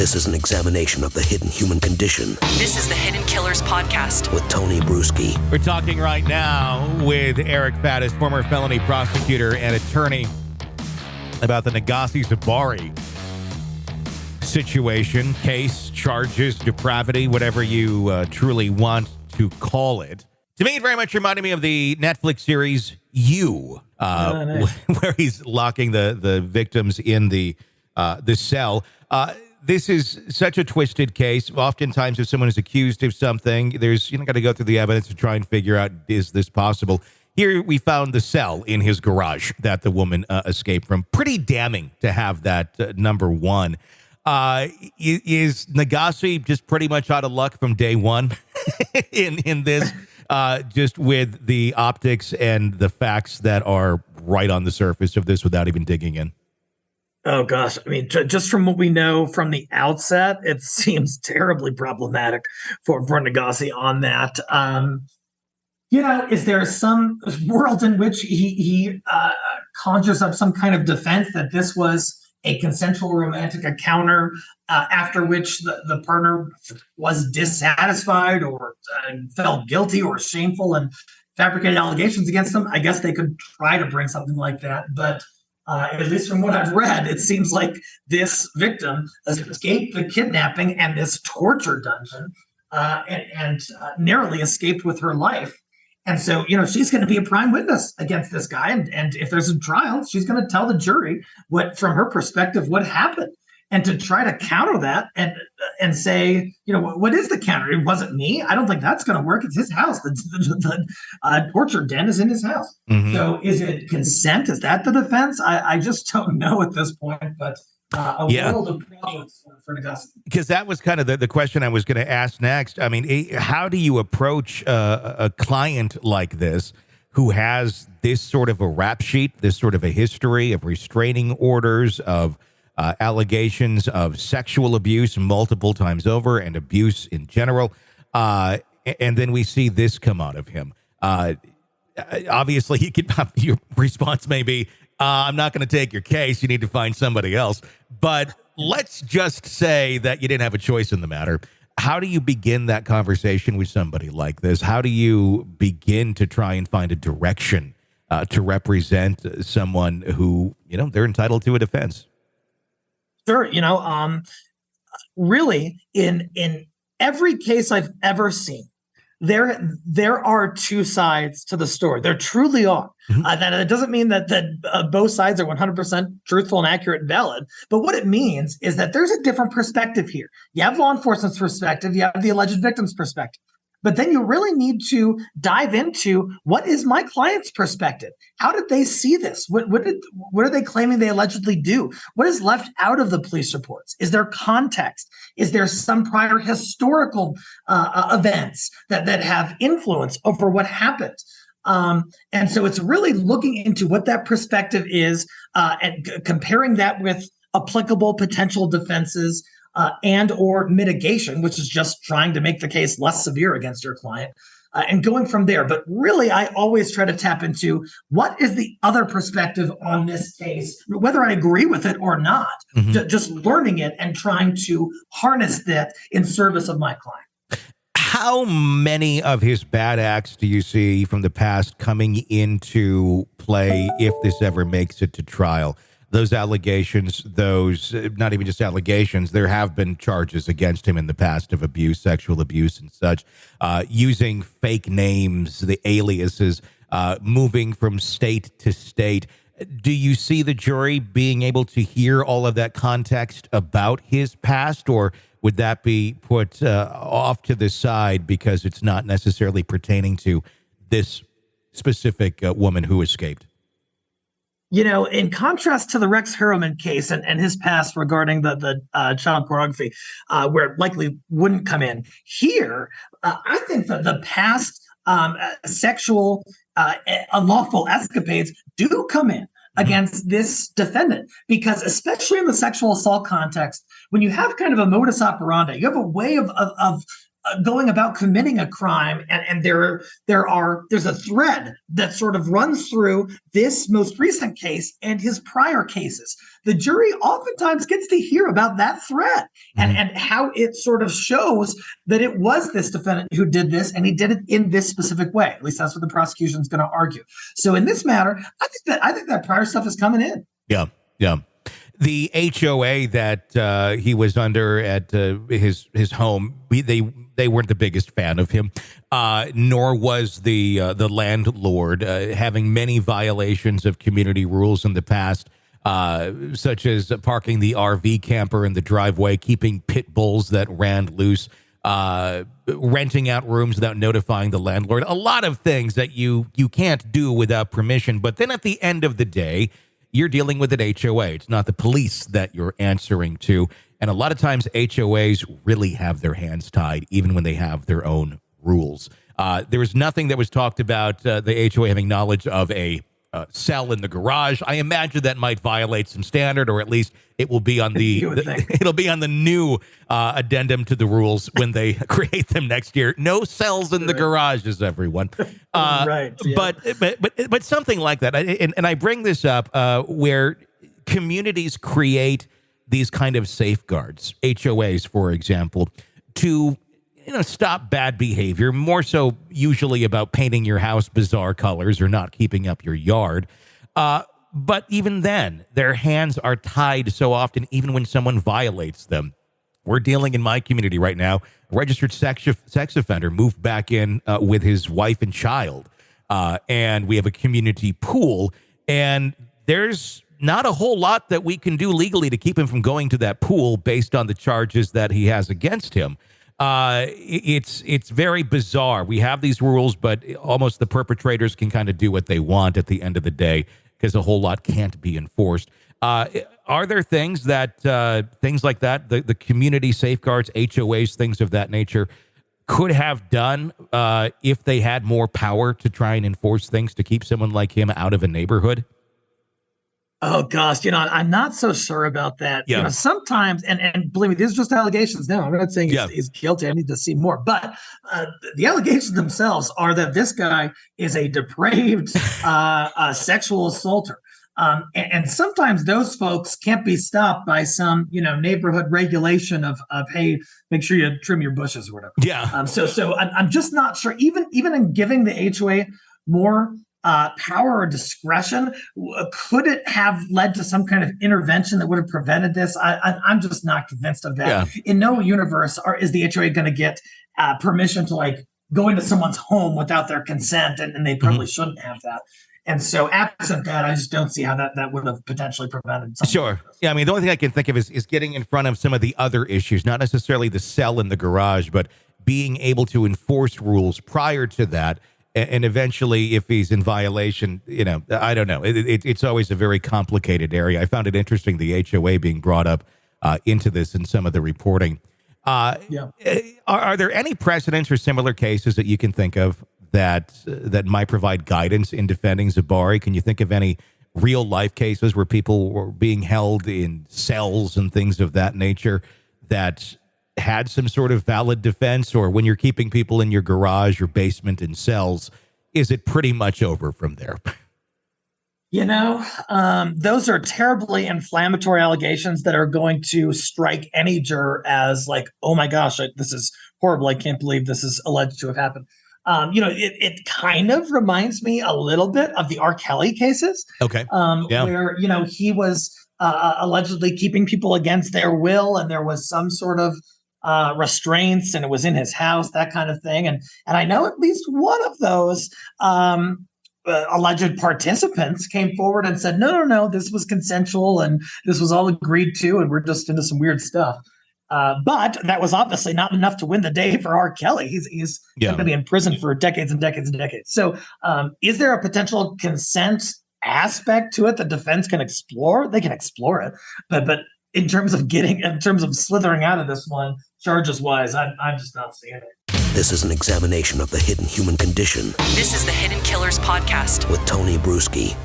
This is an examination of the hidden human condition. This is the Hidden Killers Podcast with Tony Brueski. We're talking right now with Eric Faddis, former felony prosecutor and attorney, about the Negasi Zuberi situation, case, charges, depravity, whatever you truly want to call it. To me, it very much reminded me of the Netflix series You, where he's locking the victims in the cell. This is such a twisted case. Oftentimes, if someone is accused of something, there's got to go through the evidence to try and figure out, is this possible? Here, we found the cell in his garage that the woman escaped from. Pretty damning to have that, number one. Is Negasi just pretty much out of luck from day one in this, just with the optics and the facts that are right on the surface of this without even digging in? Oh, gosh. I mean, just from what we know from the outset, it seems terribly problematic for Negasi on that. Is there some world in which he conjures up some kind of defense that this was a consensual romantic encounter after which the partner was dissatisfied or felt guilty or shameful and fabricated allegations against them? I guess they could try to bring something like that, but at least from what I've read, it seems like this victim has escaped the kidnapping and this torture dungeon and narrowly escaped with her life. And so, she's going to be a prime witness against this guy. And if there's a trial, she's going to tell the jury from her perspective, what happened. And to try to counter that and say, what is the counter? It wasn't me. I don't think that's going to work. It's his house. The torture den is in his house. Mm-hmm. So is it consent? Is that the defense? I just don't know at this point. But world of problems for Negasi. Because that was kind of the question I was going to ask next. I mean, how do you approach a client like this who has this sort of a rap sheet, this sort of a history of restraining orders, of allegations of sexual abuse multiple times over and abuse in general. And then we see this come out of him. Obviously, your response may be, I'm not going to take your case. You need to find somebody else. But let's just say that you didn't have a choice in the matter. How do you begin that conversation with somebody like this? How do you begin to try and find a direction to represent someone who, they're entitled to a defense? Sure. Really, in every case I've ever seen, there are two sides to the story. There truly are. Mm-hmm. That it doesn't mean that both sides are 100% truthful and accurate and valid. But what it means is that there's a different perspective here. You have law enforcement's perspective. You have the alleged victim's perspective. But then you really need to dive into, what is my client's perspective? How did they see this? What are they claiming they allegedly do? What is left out of the police reports? Is there context? Is there some prior historical events that have influence over what happened? And so it's really looking into what that perspective is and comparing that with applicable potential defenses and or mitigation, which is just trying to make the case less severe against your client, and going from there. But really, I always try to tap into, what is the other perspective on this case, whether I agree with it or not, just learning it and trying to harness that in service of my client. How many of his bad acts do you see from the past coming into play if this ever makes it to trial? Those allegations, not even just allegations, there have been charges against him in the past of abuse, sexual abuse and such, using fake names, the aliases, moving from state to state. Do you see the jury being able to hear all of that context about his past, or would that be put off to the side because it's not necessarily pertaining to this specific woman who escaped? In contrast to the Rex Harriman case and his past regarding the child pornography, where it likely wouldn't come in here, I think that the past sexual unlawful escapades do come in against this defendant, because especially in the sexual assault context, when you have kind of a modus operandi, you have a way of going about committing a crime, and there's a thread that sort of runs through this most recent case and his prior cases. The jury oftentimes gets to hear about that thread and how it sort of shows that it was this defendant who did this, and he did it in this specific way. At least that's what the prosecution is going to argue. So in this matter, I think that prior stuff is coming in. Yeah. The HOA that he was under at his home, they weren't the biggest fan of him, nor was the landlord, having many violations of community rules in the past, such as parking the RV camper in the driveway, keeping pit bulls that ran loose, renting out rooms without notifying the landlord. A lot of things that you can't do without permission. But then at the end of the day, you're dealing with an HOA. It's not the police that you're answering to. And a lot of times HOAs really have their hands tied, even when they have their own rules. There was nothing that was talked about the HOA having knowledge of a cell in the garage. I imagine that might violate some standard, or at least it will be on it'll be on the new addendum to the rules when they create them next year. No cells in the garages, everyone. Right. Yeah. But something like that. And I bring this up where communities create these kind of safeguards, HOAs, for example, to stop bad behavior, more so usually about painting your house bizarre colors or not keeping up your yard. But even then, their hands are tied so often, even when someone violates them. We're dealing in my community right now, a registered sex offender moved back in with his wife and child. And we have a community pool, and there's not a whole lot that we can do legally to keep him from going to that pool based on the charges that he has against him. It's very bizarre. We have these rules, but almost the perpetrators can kind of do what they want at the end of the day because a whole lot can't be enforced. Are there things like that, the community safeguards, HOAs, things of that nature, could have done if they had more power to try and enforce things to keep someone like him out of a neighborhood? Oh gosh, I'm not so sure about that. Yeah. Sometimes, and believe me, these are just allegations. No, I'm not saying he's guilty. I need to see more. But the allegations themselves are that this guy is a depraved sexual assaulter. And sometimes those folks can't be stopped by some, neighborhood regulation of hey, make sure you trim your bushes or whatever. Yeah. So I'm just not sure. Even in giving the HOA more power or discretion, could it have led to some kind of intervention that would have prevented this? I'm just not convinced of that. Yeah. In no universe is the HOA going to get permission to go into someone's home without their consent, and they probably shouldn't have that. And so absent that, I just don't see how that would have potentially prevented something. Sure. Yeah, I mean, the only thing I can think of is getting in front of some of the other issues, not necessarily the cell in the garage, but being able to enforce rules prior to that. And eventually, if he's in violation, I don't know. It's always a very complicated area. I found it interesting, the HOA being brought up into this in some of the reporting. Are there any precedents or similar cases that you can think of that might provide guidance in defending Zuberi? Can you think of any real life cases where people were being held in cells and things of that nature that had some sort of valid defense? Or when you're keeping people in your garage, your basement, in cells, is it pretty much over from there? Those are terribly inflammatory allegations that are going to strike any juror as oh my gosh, this is horrible. I can't believe this is alleged to have happened. It kind of reminds me a little bit of the R. Kelly cases. Okay. Where, he was allegedly keeping people against their will, and there was some sort of restraints, and it was in his house, that kind of thing. And I know at least one of those alleged participants came forward and said, no, this was consensual and this was all agreed to, and we're just into some weird stuff. But that was obviously not enough to win the day for R. Kelly. He's going to be in prison for decades and decades and decades. So is there a potential consent aspect to it the defense can explore? They can explore it. But in terms of slithering out of this one, charges wise, I'm just not seeing it. This is an examination of the hidden human condition This is the Hidden Killers Podcast with Tony Brueski.